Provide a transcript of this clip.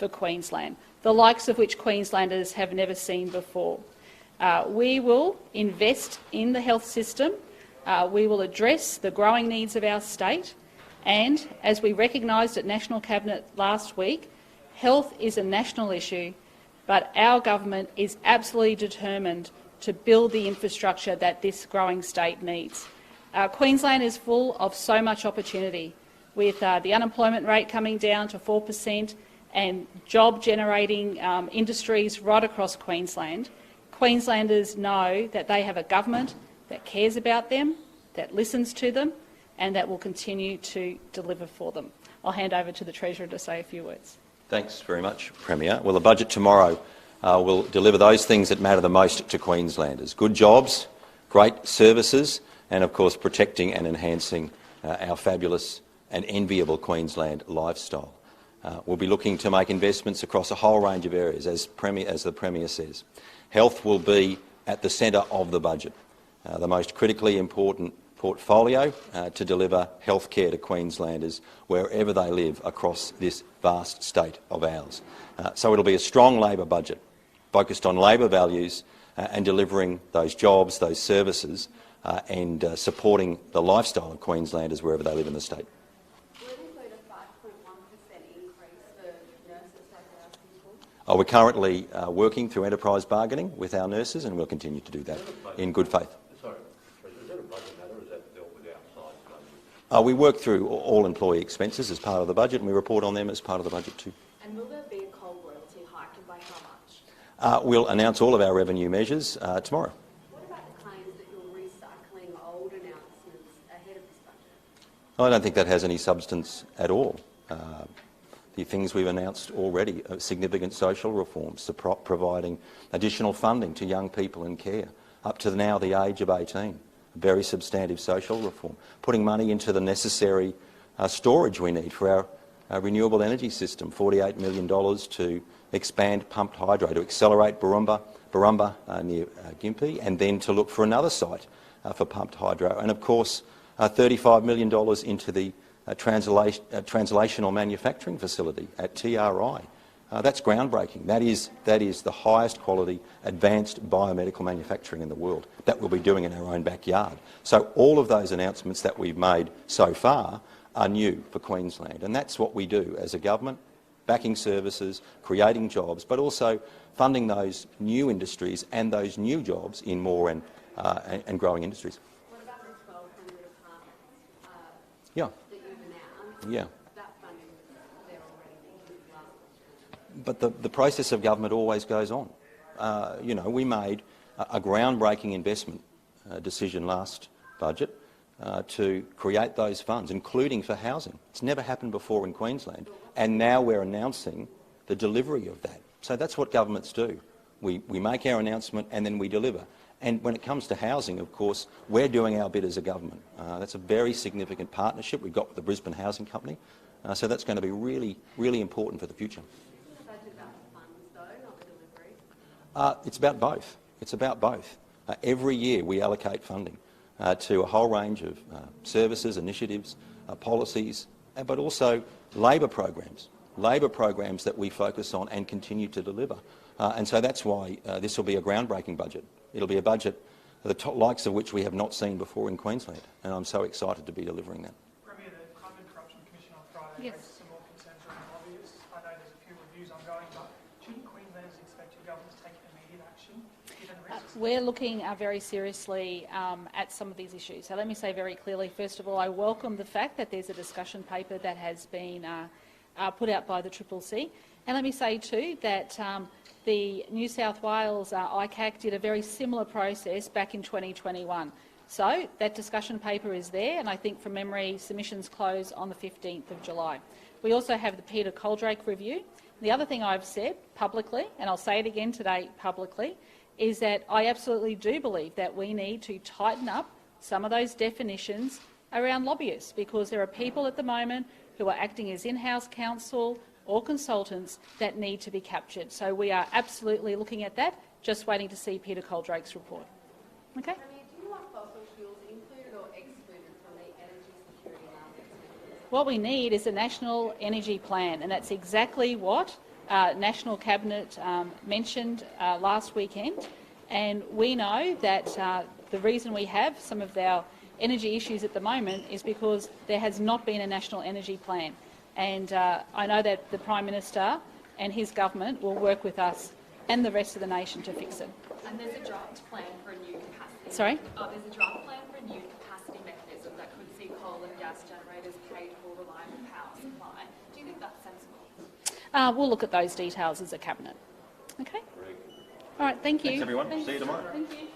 for Queensland, the likes of which Queenslanders have never seen before. We will invest in the health system. We will address the growing needs of our state. And, as we recognised at National Cabinet last week, health is a national issue, but our government is absolutely determined to build the infrastructure that this growing state needs. Queensland is full of so much opportunity, with the unemployment rate coming down to 4% and job-generating industries right across Queensland. Queenslanders know that they have a government that cares about them, that listens to them, and that will continue to deliver for them. I'll hand over to the Treasurer to say a few words. Thanks very much, Premier. Well, the budget tomorrow will deliver those things that matter the most to Queenslanders: good jobs, great services, and of course protecting and enhancing our fabulous and enviable Queensland lifestyle. We'll be looking to make investments across a whole range of areas, as the Premier says. Health will be at the centre of the budget, the most critically important portfolio to deliver health care to Queenslanders wherever they live across this vast state of ours. So it'll be a strong Labor budget, focused on Labor values and delivering those jobs, those services, and supporting the lifestyle of Queenslanders wherever they live in the state. We're currently working through enterprise bargaining with our nurses, and we'll continue to do that in good faith. Sorry, is that a budget matter, or is that dealt with outside the budget? We work through all employee expenses as part of the budget, and we report on them as part of the budget too. And will there be a coal royalty hike, and by how much? We'll announce all of our revenue measures tomorrow. What about the claims that you're recycling old announcements ahead of this budget? I don't think that has any substance at all. The things we've announced already are significant social reforms, providing additional funding to young people in care up to now the age of 18, very substantive social reform, putting money into the necessary storage we need for our renewable energy system, $48 million to expand pumped hydro, to accelerate Barumba near Gympie, and then to look for another site for pumped hydro, and of course $35 million into the translational manufacturing facility at TRI. That's groundbreaking. That is the highest quality advanced biomedical manufacturing in the world that we'll be doing in our own backyard. So all of those announcements that we've made so far are new for Queensland, and that's what we do as a government, backing services, creating jobs, but also funding those new industries and those new jobs in more and growing industries. What about the 1,200 apartments Yeah. that you've announced? Yeah. That funding was there already. But the process of government always goes on. We made a groundbreaking investment decision last budget to create those funds, including for housing. It's never happened before in Queensland, and now we're announcing the delivery of that. So that's what governments do. We make our announcement and then we deliver. And when it comes to housing, of course, we're doing our bit as a government. That's a very significant partnership we've got with the Brisbane Housing Company. So that's going to be really, really important for the future. Is the budget about the funds, though, not the delivery? It's about both. It's about both. Every year we allocate funding to a whole range of services, initiatives, policies, but also Labor programs that we focus on and continue to deliver. And so that's why this will be a groundbreaking budget. It'll be a budget the likes of which we have not seen before in Queensland, and I'm so excited to be delivering that. Premier, the Crime and Corruption Commission on Friday raised some more concerns around lobbyists. I know there's a few reviews ongoing, but shouldn't Queenslanders expect your government to take immediate action given risks? We're looking very seriously at some of these issues. So let me say very clearly, first of all, I welcome the fact that there's a discussion paper that has been put out by the CCC. And let me say too that the New South Wales ICAC did a very similar process back in 2021. So that discussion paper is there, and I think from memory submissions close on the 15th of July. We also have the Peter Coldrake review. The other thing I've said publicly, and I'll say it again today publicly, is that I absolutely do believe that we need to tighten up some of those definitions around lobbyists, because there are people at the moment who are acting as in-house counsel or consultants that need to be captured. So we are absolutely looking at that, just waiting to see Peter Coldrake's report. Okay? Premier, do you want fossil fuels included or excluded from the energy security market? What we need is a national energy plan, and that's exactly what National Cabinet mentioned last weekend, and we know that the reason we have some of our energy issues at the moment is because there has not been a national energy plan. And I know that the Prime Minister and his government will work with us and the rest of the nation to fix it. And there's a draft plan for a new capacity. Sorry? There's a draft plan for a new capacity mechanism that could see coal and gas generators paid for reliable power supply. Do you think that's sensible? We'll look at those details as a cabinet. Okay? All right, thank you. Thanks, everyone. Thanks. See you tomorrow. Thank you.